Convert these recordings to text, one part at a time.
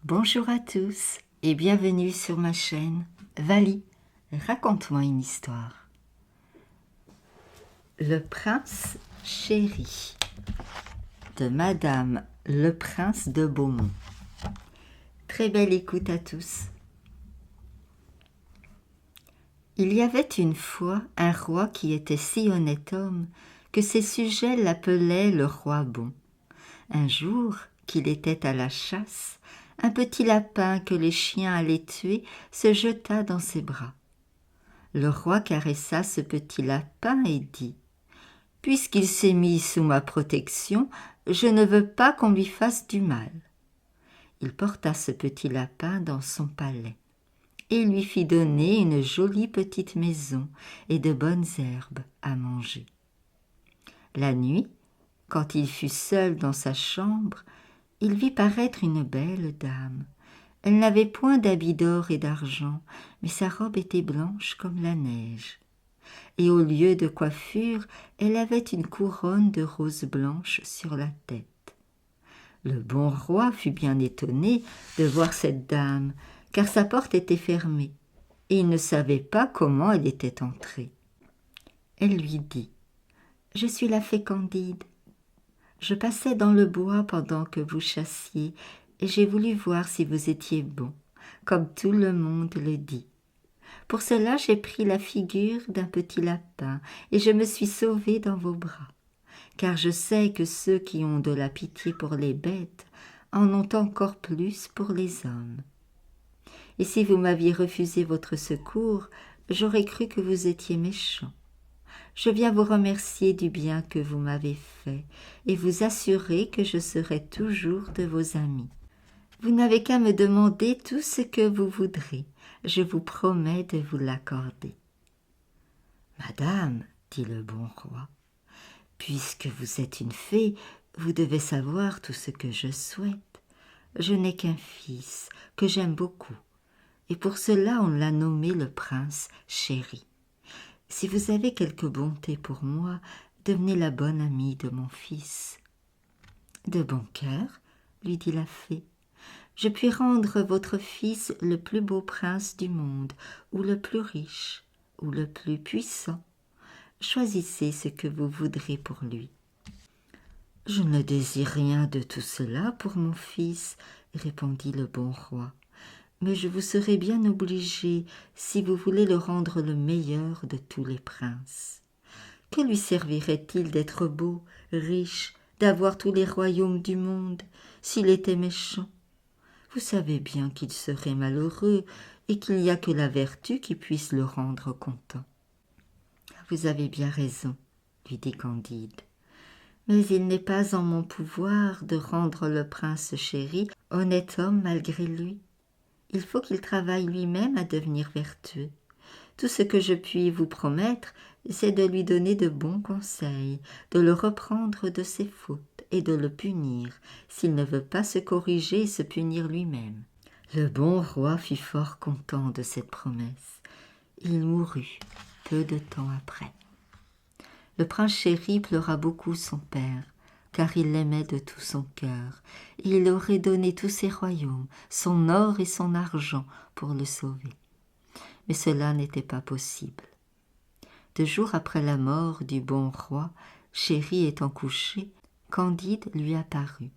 Bonjour à tous et bienvenue sur ma chaîne Vali, raconte-moi une histoire. Le prince chéri de Madame le Prince de Beaumont. Très belle écoute à tous. Il y avait une fois un roi qui était si honnête homme que ses sujets l'appelaient le roi bon. Un jour qu'il était à la chasse, un petit lapin que les chiens allaient tuer se jeta dans ses bras. Le roi caressa ce petit lapin et dit « Puisqu'il s'est mis sous ma protection, je ne veux pas qu'on lui fasse du mal. » Il porta ce petit lapin dans son palais et lui fit donner une jolie petite maison et de bonnes herbes à manger. La nuit, quand il fut seul dans sa chambre, il vit paraître une belle dame. Elle n'avait point d'habit d'or et d'argent, mais sa robe était blanche comme la neige. Et au lieu de coiffure, elle avait une couronne de roses blanches sur la tête. Le bon roi fut bien étonné de voir cette dame, car sa porte était fermée, et il ne savait pas comment elle était entrée. Elle lui dit « Je suis la fée Candide. Je passais dans le bois pendant que vous chassiez, et j'ai voulu voir si vous étiez bon, comme tout le monde le dit. Pour cela, j'ai pris la figure d'un petit lapin, et je me suis sauvée dans vos bras, car je sais que ceux qui ont de la pitié pour les bêtes en ont encore plus pour les hommes. Et si vous m'aviez refusé votre secours, j'aurais cru que vous étiez méchant. Je viens vous remercier du bien que vous m'avez fait et vous assurer que je serai toujours de vos amis. Vous n'avez qu'à me demander tout ce que vous voudrez. Je vous promets de vous l'accorder. »« Madame, dit le bon roi, puisque vous êtes une fée, vous devez savoir tout ce que je souhaite. Je n'ai qu'un fils que j'aime beaucoup, et pour cela on l'a nommé le prince chéri. Si vous avez quelque bonté pour moi, devenez la bonne amie de mon fils. »« De bon cœur, lui dit la fée. Je puis rendre votre fils le plus beau prince du monde, ou le plus riche, ou le plus puissant. Choisissez ce que vous voudrez pour lui. »« Je ne désire rien de tout cela pour mon fils, répondit le bon roi. Mais je vous serai bien obligé si vous voulez le rendre le meilleur de tous les princes. Que lui servirait-il d'être beau, riche, d'avoir tous les royaumes du monde, s'il était méchant? Vous savez bien qu'il serait malheureux et qu'il n'y a que la vertu qui puisse le rendre content. »« Vous avez bien raison, lui dit Candide. Mais il n'est pas en mon pouvoir de rendre le prince chéri honnête homme malgré lui. Il faut qu'il travaille lui-même à devenir vertueux. Tout ce que je puis vous promettre, c'est de lui donner de bons conseils, de le reprendre de ses fautes et de le punir, s'il ne veut pas se corriger et se punir lui-même. » Le bon roi fut fort content de cette promesse. Il mourut peu de temps après. Le prince chéri pleura beaucoup son père, car il l'aimait de tout son cœur, et il aurait donné tous ses royaumes, son or et son argent pour le sauver. Mais cela n'était pas possible. 2 jours après la mort du bon roi, Chéri étant couché, Candide lui apparut.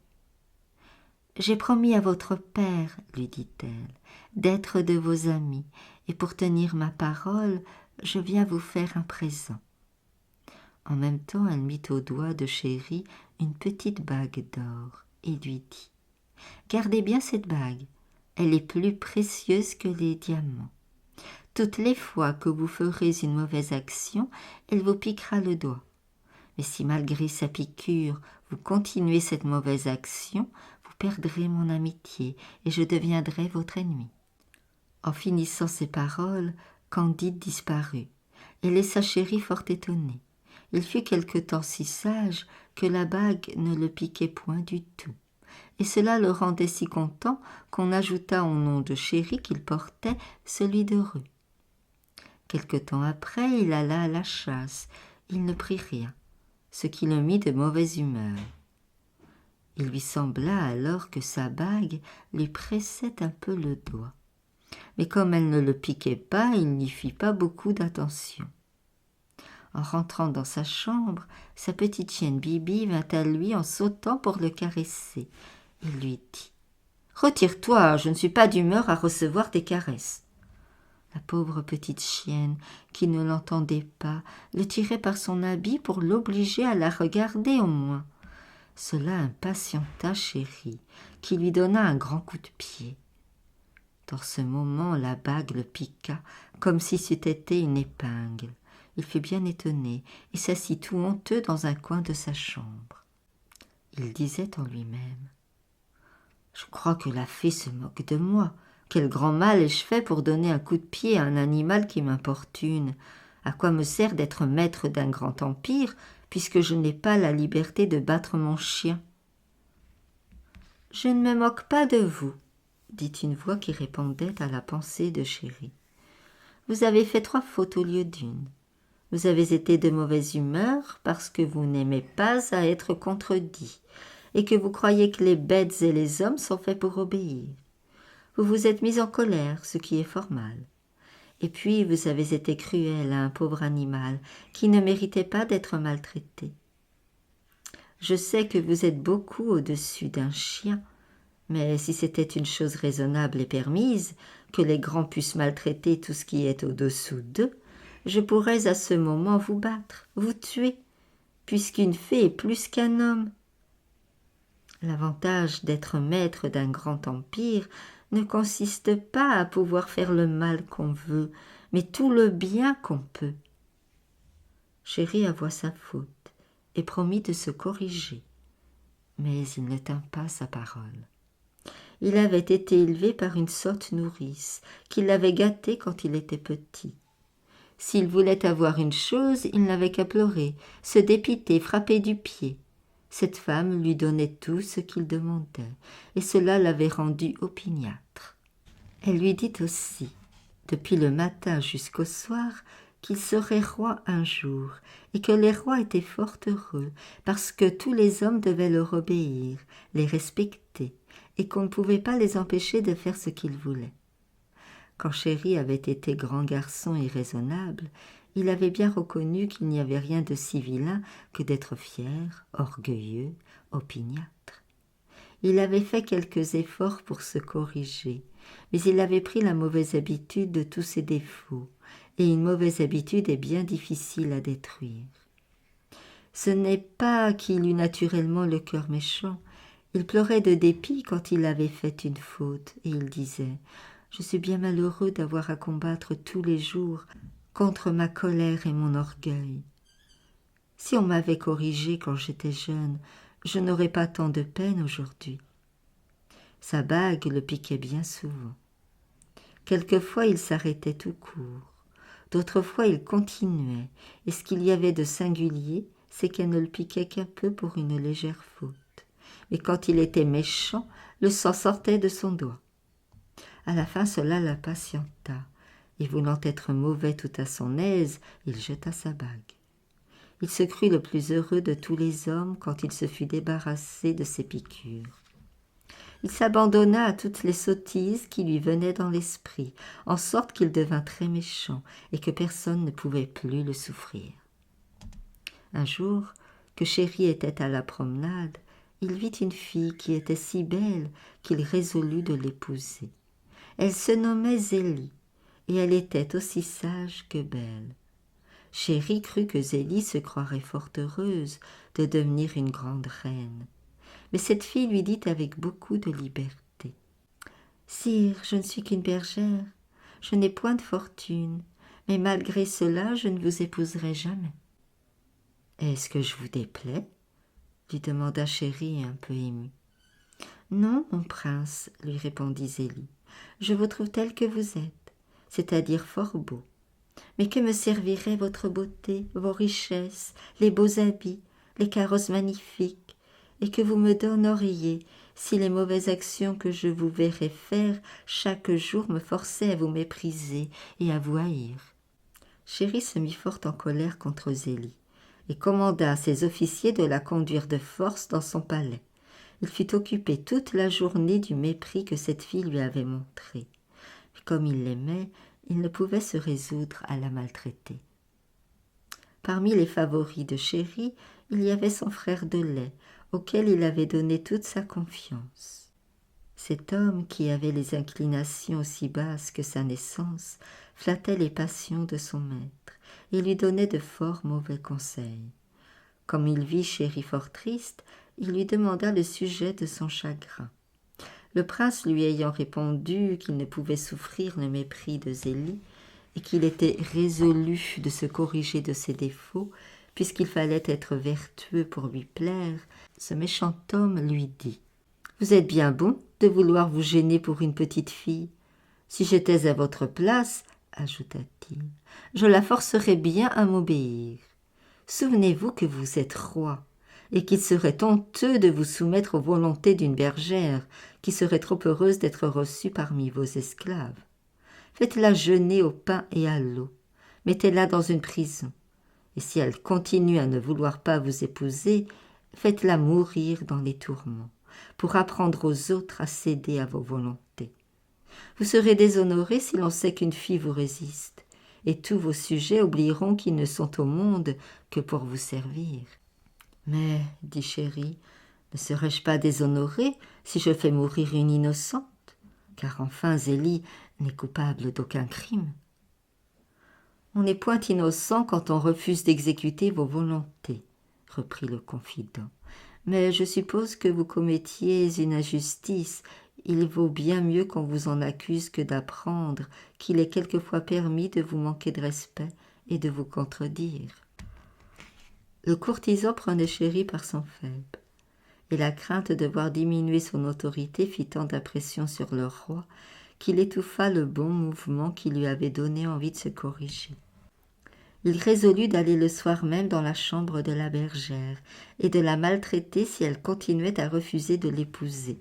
« J'ai promis à votre père, lui dit-elle, d'être de vos amis, et pour tenir ma parole, je viens vous faire un présent. » En même temps, elle mit au doigt de Chéri une petite bague d'or et lui dit « Gardez bien cette bague, elle est plus précieuse que les diamants. Toutes les fois que vous ferez une mauvaise action, elle vous piquera le doigt. Mais si malgré sa piqûre, vous continuez cette mauvaise action, vous perdrez mon amitié et je deviendrai votre ennemi. » En finissant ces paroles, Candide disparut et laissa Chéri fort étonné. Il fut quelque temps si sage que la bague ne le piquait point du tout. Et cela le rendait si content qu'on ajouta au nom de Chéri qu'il portait celui d'heureux. Quelque temps après, il alla à la chasse. Il ne prit rien, ce qui le mit de mauvaise humeur. Il lui sembla alors que sa bague lui pressait un peu le doigt. Mais comme elle ne le piquait pas, il n'y fit pas beaucoup d'attention. En rentrant dans sa chambre, sa petite chienne Bibi vint à lui en sautant pour le caresser. Il lui dit « Retire-toi, je ne suis pas d'humeur à recevoir tes caresses. » La pauvre petite chienne, qui ne l'entendait pas, le tirait par son habit pour l'obliger à la regarder au moins. Cela impatienta Chéri, qui lui donna un grand coup de pied. Dans ce moment, la bague le piqua, comme si c'eût été une épingle. Il fut bien étonné et s'assit tout honteux dans un coin de sa chambre. Il disait en lui-même « Je crois que la fée se moque de moi. Quel grand mal ai-je fait pour donner un coup de pied à un animal qui m'importune? À quoi me sert d'être maître d'un grand empire, puisque je n'ai pas la liberté de battre mon chien ?» « Je ne me moque pas de vous, » dit une voix qui répondait à la pensée de Chéri. « Vous avez fait 3 fautes au lieu d'une. Vous avez été de mauvaise humeur parce que vous n'aimez pas à être contredit et que vous croyez que les bêtes et les hommes sont faits pour obéir. Vous vous êtes mis en colère, ce qui est fort mal. Et puis vous avez été cruel à un pauvre animal qui ne méritait pas d'être maltraité. Je sais que vous êtes beaucoup au-dessus d'un chien, mais si c'était une chose raisonnable et permise, que les grands puissent maltraiter tout ce qui est au-dessous d'eux, je pourrais à ce moment vous battre, vous tuer, puisqu'une fée est plus qu'un homme. L'avantage d'être maître d'un grand empire ne consiste pas à pouvoir faire le mal qu'on veut, mais tout le bien qu'on peut. » Chéri avoua sa faute et promit de se corriger, mais il ne tint pas sa parole. Il avait été élevé par une sotte nourrice qui l'avait gâté quand il était petit. S'il voulait avoir une chose, il n'avait qu'à pleurer, se dépiter, frapper du pied. Cette femme lui donnait tout ce qu'il demandait, et cela l'avait rendu opiniâtre. Elle lui dit aussi, depuis le matin jusqu'au soir, qu'il serait roi un jour, et que les rois étaient fort heureux, parce que tous les hommes devaient leur obéir, les respecter, et qu'on ne pouvait pas les empêcher de faire ce qu'ils voulaient. Quand Chéri avait été grand garçon et raisonnable, il avait bien reconnu qu'il n'y avait rien de si vilain que d'être fier, orgueilleux, opiniâtre. Il avait fait quelques efforts pour se corriger, mais il avait pris la mauvaise habitude de tous ses défauts, et une mauvaise habitude est bien difficile à détruire. Ce n'est pas qu'il eût naturellement le cœur méchant, il pleurait de dépit quand il avait fait une faute, et il disait « Je suis bien malheureux d'avoir à combattre tous les jours contre ma colère et mon orgueil. Si on m'avait corrigé quand j'étais jeune, je n'aurais pas tant de peine aujourd'hui. » Sa bague le piquait bien souvent. Quelquefois il s'arrêtait tout court, d'autres fois il continuait, et ce qu'il y avait de singulier, c'est qu'elle ne le piquait qu'un peu pour une légère faute. Mais quand il était méchant, le sang sortait de son doigt. À la fin, cela l'impatienta, et voulant être mauvais tout à son aise, il jeta sa bague. Il se crut le plus heureux de tous les hommes quand il se fut débarrassé de ses piqûres. Il s'abandonna à toutes les sottises qui lui venaient dans l'esprit, en sorte qu'il devint très méchant et que personne ne pouvait plus le souffrir. Un jour, que Chéri était à la promenade, il vit une fille qui était si belle qu'il résolut de l'épouser. Elle se nommait Zélie, et elle était aussi sage que belle. Chéri crut que Zélie se croirait fort heureuse de devenir une grande reine. Mais cette fille lui dit avec beaucoup de liberté « Sire, je ne suis qu'une bergère, je n'ai point de fortune, mais malgré cela je ne vous épouserai jamais. »« Est-ce que je vous déplais ?» lui demanda Chéri un peu ému. « Non, mon prince, lui répondit Zélie, je vous trouve tel que vous êtes, c'est-à-dire fort beau. Mais que me servirait votre beauté, vos richesses, les beaux habits, les carrosses magnifiques, et que vous me donneriez si les mauvaises actions que je vous verrais faire chaque jour me forçaient à vous mépriser et à vous haïr. » Chéri se mit fort en colère contre Zélie et commanda à ses officiers de la conduire de force dans son palais. Il fut occupé toute la journée du mépris que cette fille lui avait montré. Comme il l'aimait, il ne pouvait se résoudre à la maltraiter. Parmi les favoris de Chéri, il y avait son frère de lait, auquel il avait donné toute sa confiance. Cet homme, qui avait les inclinations aussi basses que sa naissance, flattait les passions de son maître et lui donnait de fort mauvais conseils. Comme il vit Chéri fort triste, il lui demanda le sujet de son chagrin. Le prince lui ayant répondu qu'il ne pouvait souffrir le mépris de Zélie et qu'il était résolu de se corriger de ses défauts, puisqu'il fallait être vertueux pour lui plaire, ce méchant homme lui dit « Vous êtes bien bon de vouloir vous gêner pour une petite fille. Si j'étais à votre place, ajouta-t-il, je la forcerais bien à m'obéir. Souvenez-vous que vous êtes roi, et qu'il serait honteux de vous soumettre aux volontés d'une bergère qui serait trop heureuse d'être reçue parmi vos esclaves. Faites-la jeûner au pain et à l'eau, mettez-la dans une prison, et si elle continue à ne vouloir pas vous épouser, faites-la mourir dans les tourments, pour apprendre aux autres à céder à vos volontés. Vous serez déshonoré si l'on sait qu'une fille vous résiste, et tous vos sujets oublieront qu'ils ne sont au monde que pour vous servir. » Mais, dit Chéri, ne serais-je pas déshonorée si je fais mourir une innocente? Car enfin Zélie n'est coupable d'aucun crime. On n'est point innocent quand on refuse d'exécuter vos volontés, reprit le confident. Mais je suppose que vous commettiez une injustice. Il vaut bien mieux qu'on vous en accuse que d'apprendre qu'il est quelquefois permis de vous manquer de respect et de vous contredire. Le courtisan prenait Chéri par son faible, et la crainte de voir diminuer son autorité fit tant d'impression sur le roi qu'il étouffa le bon mouvement qui lui avait donné envie de se corriger. Il résolut d'aller le soir même dans la chambre de la bergère et de la maltraiter si elle continuait à refuser de l'épouser.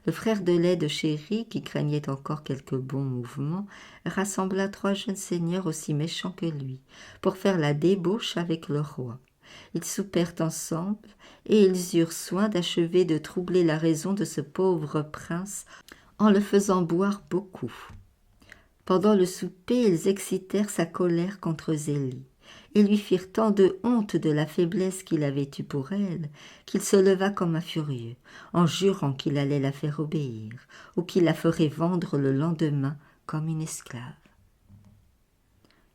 Le frère de lait de Chéri, qui craignait encore quelques bons mouvements, rassembla 3 jeunes seigneurs aussi méchants que lui, pour faire la débauche avec le roi. Ils soupèrent ensemble, et ils eurent soin d'achever de troubler la raison de ce pauvre prince en le faisant boire beaucoup. Pendant le souper, ils excitèrent sa colère contre Zélie, et lui firent tant de honte de la faiblesse qu'il avait eue pour elle, qu'il se leva comme un furieux, en jurant qu'il allait la faire obéir, ou qu'il la ferait vendre le lendemain comme une esclave.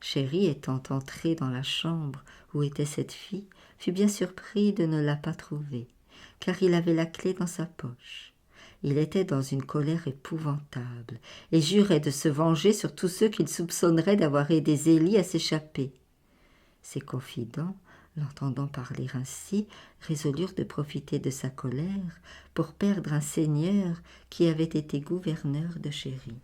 Chéri, étant entré dans la chambre où était cette fille, fut bien surpris de ne la pas trouver, car il avait la clé dans sa poche. Il était dans une colère épouvantable, et jurait de se venger sur tous ceux qu'il soupçonnerait d'avoir aidé Zélie à s'échapper. Ses confidents, l'entendant parler ainsi, résolurent de profiter de sa colère pour perdre un seigneur qui avait été gouverneur de Chéri.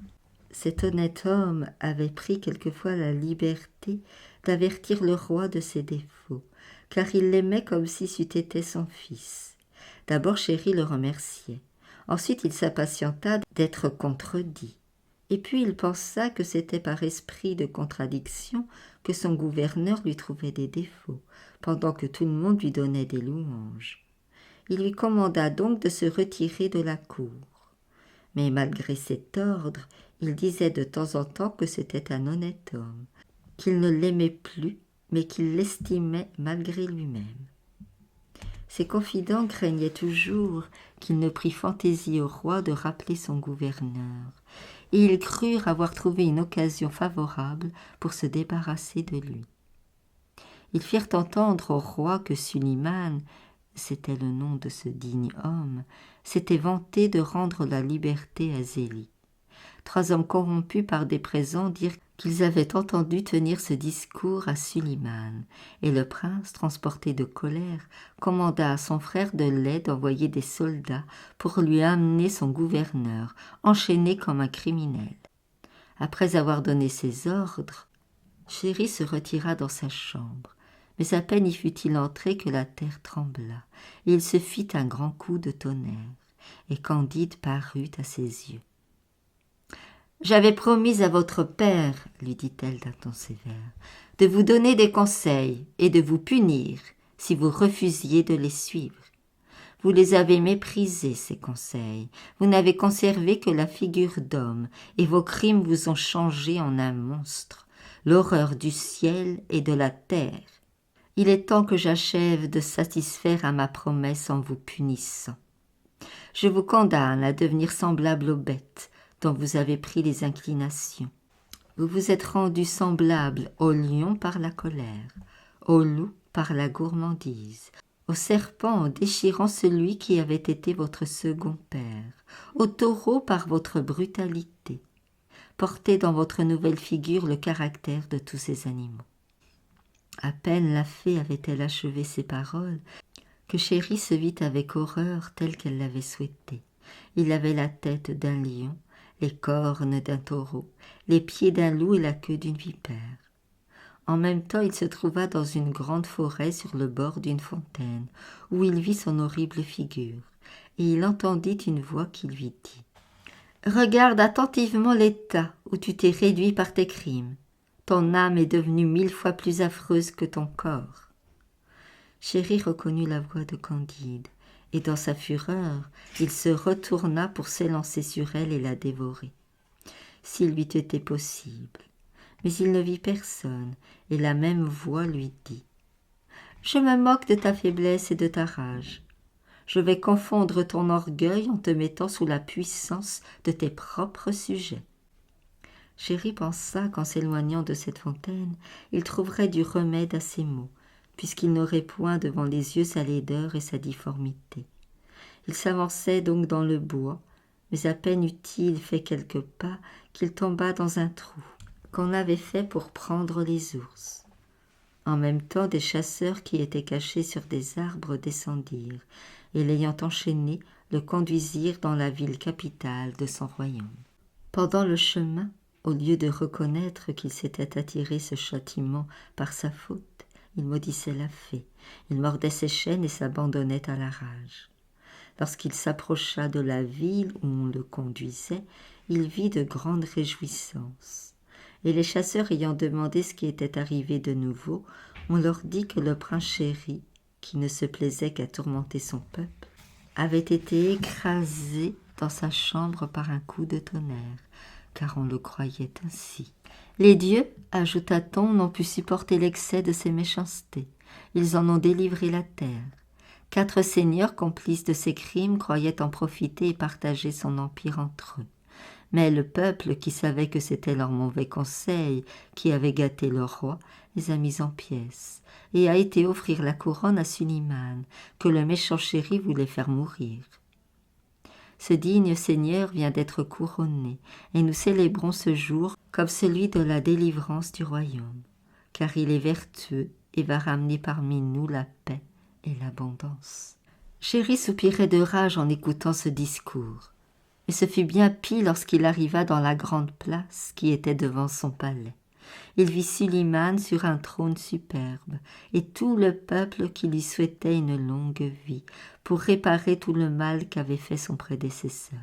Cet honnête homme avait pris quelquefois la liberté d'avertir le roi de ses défauts, car il l'aimait comme si c'eût été son fils. D'abord Chéri le remerciait. Ensuite il s'impatienta d'être contredit. Et puis il pensa que c'était par esprit de contradiction que son gouverneur lui trouvait des défauts, pendant que tout le monde lui donnait des louanges. Il lui commanda donc de se retirer de la cour. Mais malgré cet ordre, il disait de temps en temps que c'était un honnête homme, qu'il ne l'aimait plus, mais qu'il l'estimait malgré lui-même. Ses confidents craignaient toujours qu'il ne prît fantaisie au roi de rappeler son gouverneur, et ils crurent avoir trouvé une occasion favorable pour se débarrasser de lui. Ils firent entendre au roi que Suliman, c'était le nom de ce digne homme, s'était vanté de rendre la liberté à Zélie. 3 hommes corrompus par des présents dirent qu'ils avaient entendu tenir ce discours à Suliman, et le prince, transporté de colère, commanda à son frère de lait d'envoyer des soldats pour lui amener son gouverneur, enchaîné comme un criminel. Après avoir donné ses ordres, Chéri se retira dans sa chambre, mais à peine y fut-il entré que la terre trembla, et il se fit un grand coup de tonnerre, et Candide parut à ses yeux. « J'avais promis à votre père, lui dit-elle d'un ton sévère, de vous donner des conseils et de vous punir si vous refusiez de les suivre. Vous les avez méprisés, ces conseils. Vous n'avez conservé que la figure d'homme, et vos crimes vous ont changé en un monstre, l'horreur du ciel et de la terre. Il est temps que j'achève de satisfaire à ma promesse en vous punissant. Je vous condamne à devenir semblable aux bêtes dont vous avez pris les inclinations. Vous vous êtes rendu semblable au lion par la colère, au loup par la gourmandise, au serpent en déchirant celui qui avait été votre second père, au taureau par votre brutalité. Portez dans votre nouvelle figure le caractère de tous ces animaux. À peine la fée avait-elle achevé ces paroles que Chéri se vit avec horreur telle qu'elle l'avait souhaité. Il avait la tête d'un lion, les cornes d'un taureau, les pieds d'un loup et la queue d'une vipère. En même temps, il se trouva dans une grande forêt sur le bord d'une fontaine, où il vit son horrible figure, et il entendit une voix qui lui dit « Regarde attentivement l'état où tu t'es réduit par tes crimes. Ton âme est devenue 1000 fois plus affreuse que ton corps. » Chéri reconnut la voix de Candide, et dans sa fureur, il se retourna pour s'élancer sur elle et la dévorer. S'il lui eût été possible. Mais il ne vit personne, et la même voix lui dit « Je me moque de ta faiblesse et de ta rage. Je vais confondre ton orgueil en te mettant sous la puissance de tes propres sujets. » Chéri pensa qu'en s'éloignant de cette fontaine, il trouverait du remède à ses maux, puisqu'il n'aurait point devant les yeux sa laideur et sa difformité. Il s'avançait donc dans le bois, mais à peine eut-il fait quelques pas qu'il tomba dans un trou qu'on avait fait pour prendre les ours. En même temps, des chasseurs qui étaient cachés sur des arbres descendirent, et l'ayant enchaîné, le conduisirent dans la ville capitale de son royaume. Pendant le chemin, au lieu de reconnaître qu'il s'était attiré ce châtiment par sa faute, il maudissait la fée, il mordait ses chaînes et s'abandonnait à la rage. Lorsqu'il s'approcha de la ville où on le conduisait, il vit de grandes réjouissances. Et les chasseurs ayant demandé ce qui était arrivé de nouveau, on leur dit que le prince Chéri, qui ne se plaisait qu'à tourmenter son peuple, avait été écrasé dans sa chambre par un coup de tonnerre, car on le croyait ainsi. Les dieux, ajouta-t-on, n'ont pu supporter l'excès de ces méchancetés. Ils en ont délivré la terre. 4 seigneurs complices de ces crimes croyaient en profiter et partager son empire entre eux. Mais le peuple, qui savait que c'était leur mauvais conseil qui avait gâté leur roi, les a mis en pièces et a été offrir la couronne à Suliman, que le méchant Chéri voulait faire mourir. Ce digne seigneur vient d'être couronné, et nous célébrons ce jour comme celui de la délivrance du royaume, car il est vertueux et va ramener parmi nous la paix et l'abondance. Chéri soupirait de rage en écoutant ce discours, mais ce fut bien pis lorsqu'il arriva dans la grande place qui était devant son palais. Il vit Suliman sur un trône superbe, et tout le peuple qui lui souhaitait une longue vie, pour réparer tout le mal qu'avait fait son prédécesseur.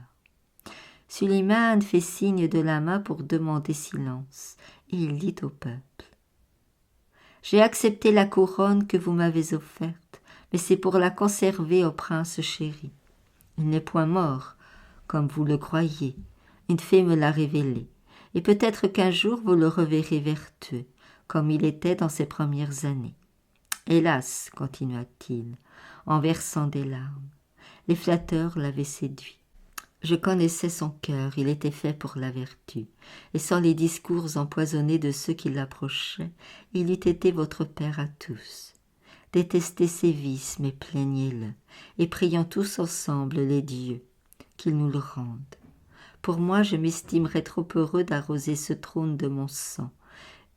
Suliman fait signe de la main pour demander silence, et il dit au peuple « J'ai accepté la couronne que vous m'avez offerte, mais c'est pour la conserver au prince Chéri. Il n'est point mort, comme vous le croyez, une fée me l'a révélé. Et peut-être qu'un jour vous le reverrez vertueux, comme il était dans ses premières années. Hélas, continua-t-il, en versant des larmes, les flatteurs l'avaient séduit. Je connaissais son cœur, il était fait pour la vertu, et sans les discours empoisonnés de ceux qui l'approchaient, il eût été votre père à tous. Détestez ses vices, mais plaignez-le, et prions tous ensemble les dieux, qu'ils nous le rendent. Pour moi, je m'estimerais trop heureux d'arroser ce trône de mon sang,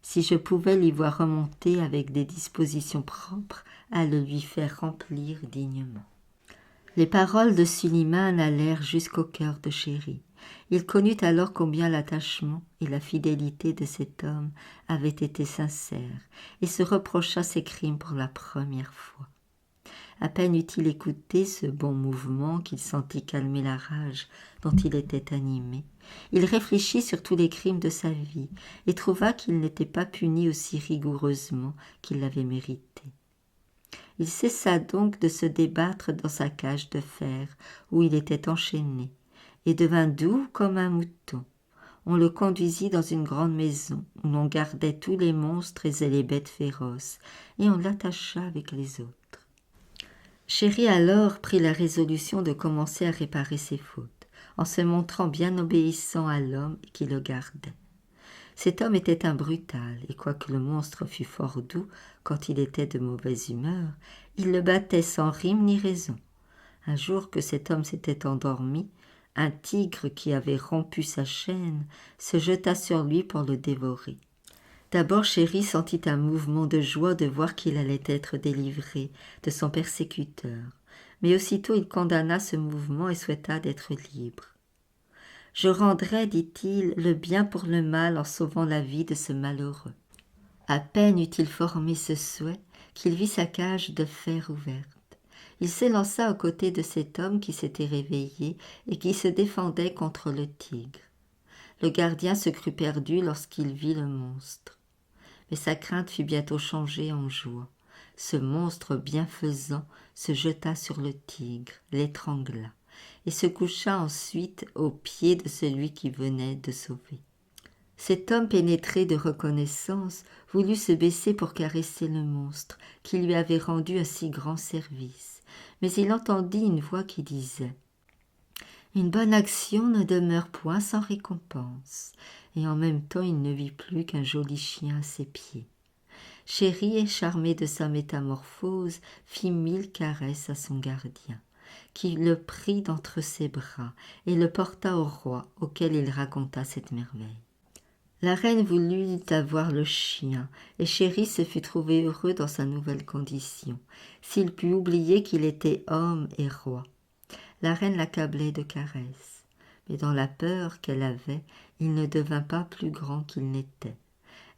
si je pouvais l'y voir remonter avec des dispositions propres à le lui faire remplir dignement. » Les paroles de Suliman allèrent jusqu'au cœur de Chéri. Il connut alors combien l'attachement et la fidélité de cet homme avaient été sincères, et se reprocha ses crimes pour la première fois. À peine eut-il écouté ce bon mouvement qu'il sentit calmer la rage dont il était animé. Il réfléchit sur tous les crimes de sa vie et trouva qu'il n'était pas puni aussi rigoureusement qu'il l'avait mérité. Il cessa donc de se débattre dans sa cage de fer, où il était enchaîné, et devint doux comme un mouton. On le conduisit dans une grande maison, où l'on gardait tous les monstres et les bêtes féroces, et on l'attacha avec les autres. Chéri alors prit la résolution de commencer à réparer ses fautes, en se montrant bien obéissant à l'homme qui le gardait. Cet homme était un brutal, et quoique le monstre fût fort doux quand il était de mauvaise humeur, il le battait sans rime ni raison. Un jour que cet homme s'était endormi, un tigre qui avait rompu sa chaîne se jeta sur lui pour le dévorer. D'abord Chéri sentit un mouvement de joie de voir qu'il allait être délivré de son persécuteur, mais aussitôt il condamna ce mouvement et souhaita d'être libre. « Je rendrai, dit-il, le bien pour le mal en sauvant la vie de ce malheureux. » À peine eut-il formé ce souhait qu'il vit sa cage de fer ouverte. Il s'élança aux côtés de cet homme qui s'était réveillé et qui se défendait contre le tigre. Le gardien se crut perdu lorsqu'il vit le monstre. Mais sa crainte fut bientôt changée en joie. Ce monstre bienfaisant se jeta sur le tigre, l'étrangla, et se coucha ensuite aux pieds de celui qui venait de sauver. Cet homme pénétré de reconnaissance voulut se baisser pour caresser le monstre qui lui avait rendu un si grand service, mais il entendit une voix qui disait « Une bonne action ne demeure point sans récompense », et en même temps il ne vit plus qu'un joli chien à ses pieds. Chéri, charmé de sa métamorphose, fit 1000 caresses à son gardien, qui le prit d'entre ses bras et le porta au roi, auquel il raconta cette merveille. La reine voulut avoir le chien, et Chéri se fut trouvé heureux dans sa nouvelle condition, s'il put oublier qu'il était homme et roi. La reine l'accablait de caresses, mais dans la peur qu'elle avait, il ne devint pas plus grand qu'il n'était.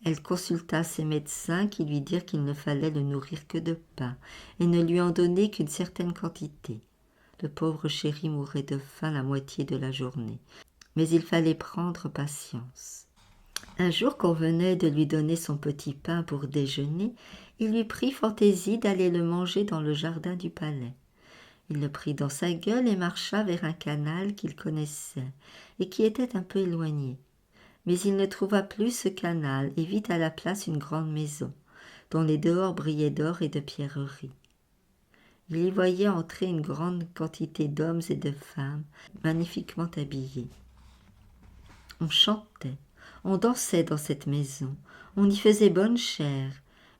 Elle consulta ses médecins qui lui dirent qu'il ne fallait le nourrir que de pain, et ne lui en donner qu'une certaine quantité. Le pauvre Chéri mourait de faim la moitié de la journée, mais il fallait prendre patience. Un jour qu'on venait de lui donner son petit pain pour déjeuner, il lui prit fantaisie d'aller le manger dans le jardin du palais. Il le prit dans sa gueule et marcha vers un canal qu'il connaissait et qui était un peu éloigné. Mais il ne trouva plus ce canal et vit à la place une grande maison, dont les dehors brillaient d'or et de pierreries. Il y voyait entrer une grande quantité d'hommes et de femmes, magnifiquement habillés. On chantait, on dansait dans cette maison, on y faisait bonne chère,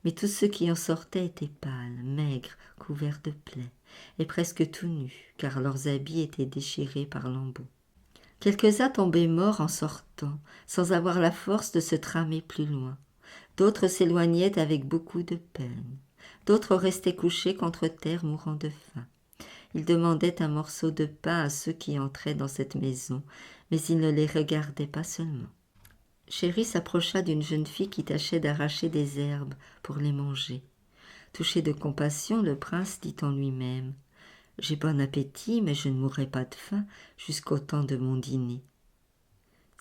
mais tous ceux qui en sortaient étaient pâles, maigres, couverts de plaies, et presque tout nus, car leurs habits étaient déchirés par lambeaux. Quelques-uns tombaient morts en sortant, sans avoir la force de se tramer plus loin. D'autres s'éloignaient avec beaucoup de peine. D'autres restaient couchés contre terre, mourant de faim. Ils demandaient un morceau de pain à ceux qui entraient dans cette maison, mais ils ne les regardaient pas seulement. Chéri s'approcha d'une jeune fille qui tâchait d'arracher des herbes pour les manger. Touché de compassion, le prince dit en lui-même « J'ai bon appétit, mais je ne mourrai pas de faim jusqu'au temps de mon dîner.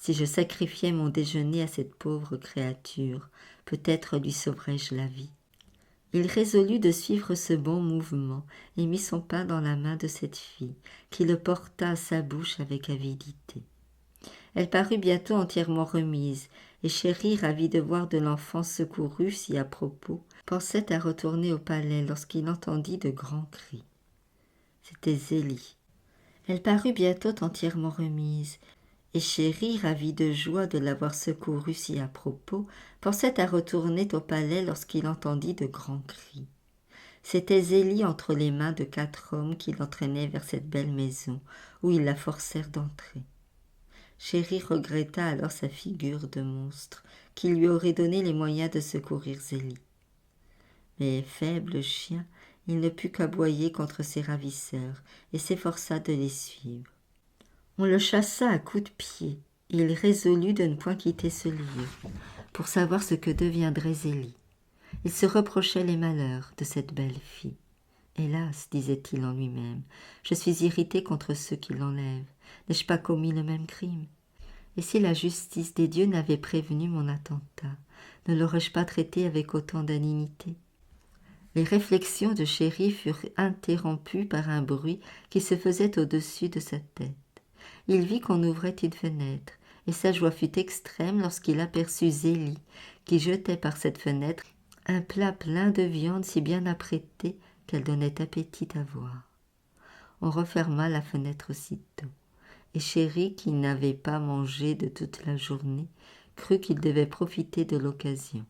Si je sacrifiais mon déjeuner à cette pauvre créature, peut-être lui sauverais-je la vie. » Il résolut de suivre ce bon mouvement et mit son pain dans la main de cette fille, qui le porta à sa bouche avec avidité. Elle parut bientôt entièrement remise, et Chéri, ravi de voir de l'enfant secouru si à propos, pensait à retourner au palais lorsqu'il entendit de grands cris. C'était Zélie. Elle parut bientôt entièrement remise, et Chéri, ravi de joie de l'avoir secouru si à propos, pensait à retourner au palais lorsqu'il entendit de grands cris. C'était Zélie entre les mains de 4 hommes qui l'entraînaient vers cette belle maison, où ils la forcèrent d'entrer. Chéri regretta alors sa figure de monstre, qui lui aurait donné les moyens de secourir Zélie. Mais faible chien, il ne put qu'aboyer contre ses ravisseurs et s'efforça de les suivre. On le chassa à coups de pied, et il résolut de ne point quitter ce lieu, pour savoir ce que deviendrait Zélie. Il se reprochait les malheurs de cette belle fille. « Hélas, disait-il en lui-même, je suis irrité contre ceux qui l'enlèvent. N'ai-je pas commis le même crime? Et si la justice des dieux n'avait prévenu mon attentat, ne l'aurais-je pas traité avec autant d'indignité? Les réflexions de Chéri furent interrompues par un bruit qui se faisait au-dessus de sa tête. Il vit qu'on ouvrait une fenêtre, et sa joie fut extrême lorsqu'il aperçut Zélie, qui jetait par cette fenêtre un plat plein de viande si bien apprêtée qu'elle donnait appétit à voir. On referma la fenêtre aussitôt, et Chéri, qui n'avait pas mangé de toute la journée, crut qu'il devait profiter de l'occasion.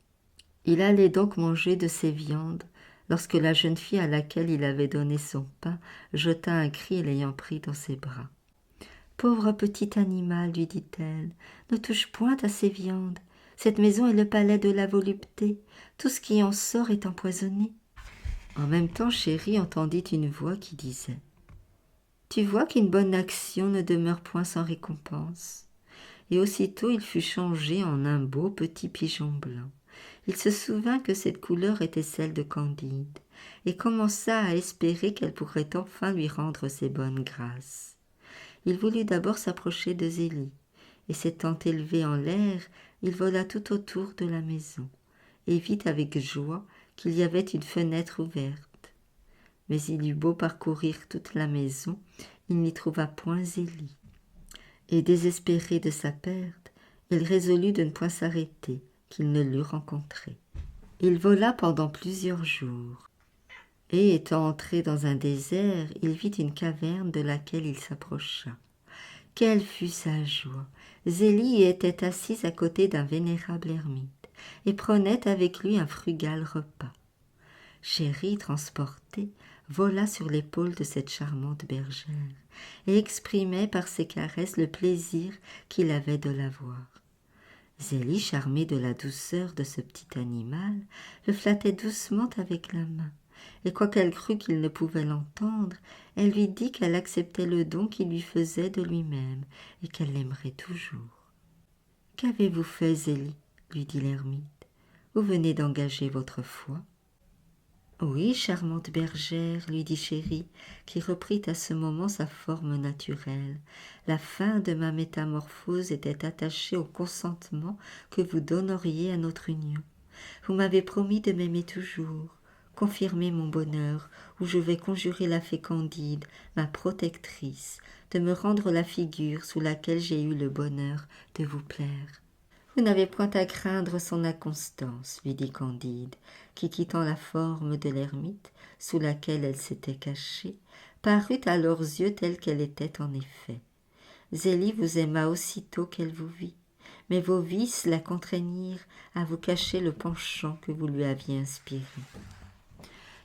Il allait donc manger de ces viandes, lorsque la jeune fille à laquelle il avait donné son pain jeta un cri l'ayant pris dans ses bras. « Pauvre petit animal, lui dit-elle, ne touche point à ces viandes. Cette maison est le palais de la volupté. Tout ce qui en sort est empoisonné. » En même temps, Chéri entendit une voix qui disait « Tu vois qu'une bonne action ne demeure point sans récompense. » Et aussitôt il fut changé en un beau petit pigeon blanc. Il se souvint que cette couleur était celle de Candide, et commença à espérer qu'elle pourrait enfin lui rendre ses bonnes grâces. Il voulut d'abord s'approcher de Zélie, et s'étant élevé en l'air, il vola tout autour de la maison, et vit avec joie qu'il y avait une fenêtre ouverte. Mais il eut beau parcourir toute la maison, il n'y trouva point Zélie. Et désespéré de sa perte, il résolut de ne point s'arrêter, qu'il ne l'eût rencontrée. Il vola pendant plusieurs jours, et étant entré dans un désert, il vit une caverne de laquelle il s'approcha. Quelle fut sa joie! Zélie y était assise à côté d'un vénérable ermite, et prenait avec lui un frugal repas. Chéri, transporté, vola sur l'épaule de cette charmante bergère, et exprimait par ses caresses le plaisir qu'il avait de la voir. Zélie, charmée de la douceur de ce petit animal, le flattait doucement avec la main, et quoiqu'elle crût qu'il ne pouvait l'entendre, elle lui dit qu'elle acceptait le don qu'il lui faisait de lui-même, et qu'elle l'aimerait toujours. « Qu'avez-vous fait, Zélie ?» lui dit l'ermite. « Vous venez d'engager votre foi. » « Oui, charmante bergère, lui dit Chéri, qui reprit à ce moment sa forme naturelle. La fin de ma métamorphose était attachée au consentement que vous donneriez à notre union. Vous m'avez promis de m'aimer toujours. Confirmez mon bonheur, où je vais conjurer la fée Candide, ma protectrice, de me rendre la figure sous laquelle j'ai eu le bonheur de vous plaire. » « Vous n'avez point à craindre son inconstance, lui dit Candide, qui, quittant la forme de l'ermite, sous laquelle elle s'était cachée, parut à leurs yeux telle qu'elle était en effet. Zélie vous aima aussitôt qu'elle vous vit, mais vos vices la contraignirent à vous cacher le penchant que vous lui aviez inspiré.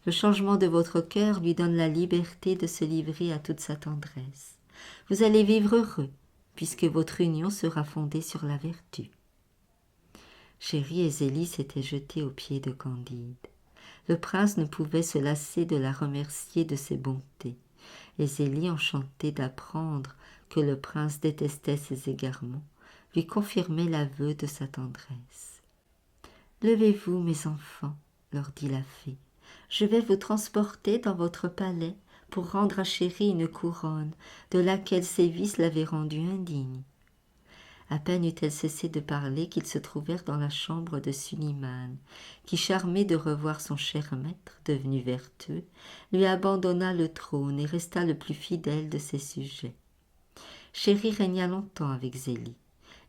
Le changement de votre cœur lui donne la liberté de se livrer à toute sa tendresse. Vous allez vivre heureux, puisque votre union sera fondée sur la vertu. » Chéri et Zélie s'étaient jetés aux pieds de Candide. Le prince ne pouvait se lasser de la remercier de ses bontés, et Zélie, enchantée d'apprendre que le prince détestait ses égarements, lui confirmait l'aveu de sa tendresse. « Levez-vous, mes enfants, leur dit la fée, je vais vous transporter dans votre palais pour rendre à Chéri une couronne de laquelle ses vices l'avaient rendue indigne. » À peine eut-elle cessé de parler qu'ils se trouvèrent dans la chambre de Suliman, qui, charmé de revoir son cher maître, devenu vertueux, lui abandonna le trône et resta le plus fidèle de ses sujets. Chéri régna longtemps avec Zélie,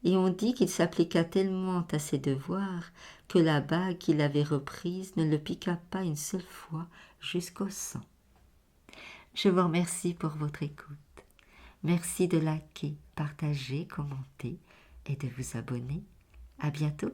et on dit qu'il s'appliqua tellement à ses devoirs que la bague qu'il avait reprise ne le piqua pas une seule fois jusqu'au sang. Je vous remercie pour votre écoute. Merci de liker, partager, commenter et de vous abonner. À bientôt.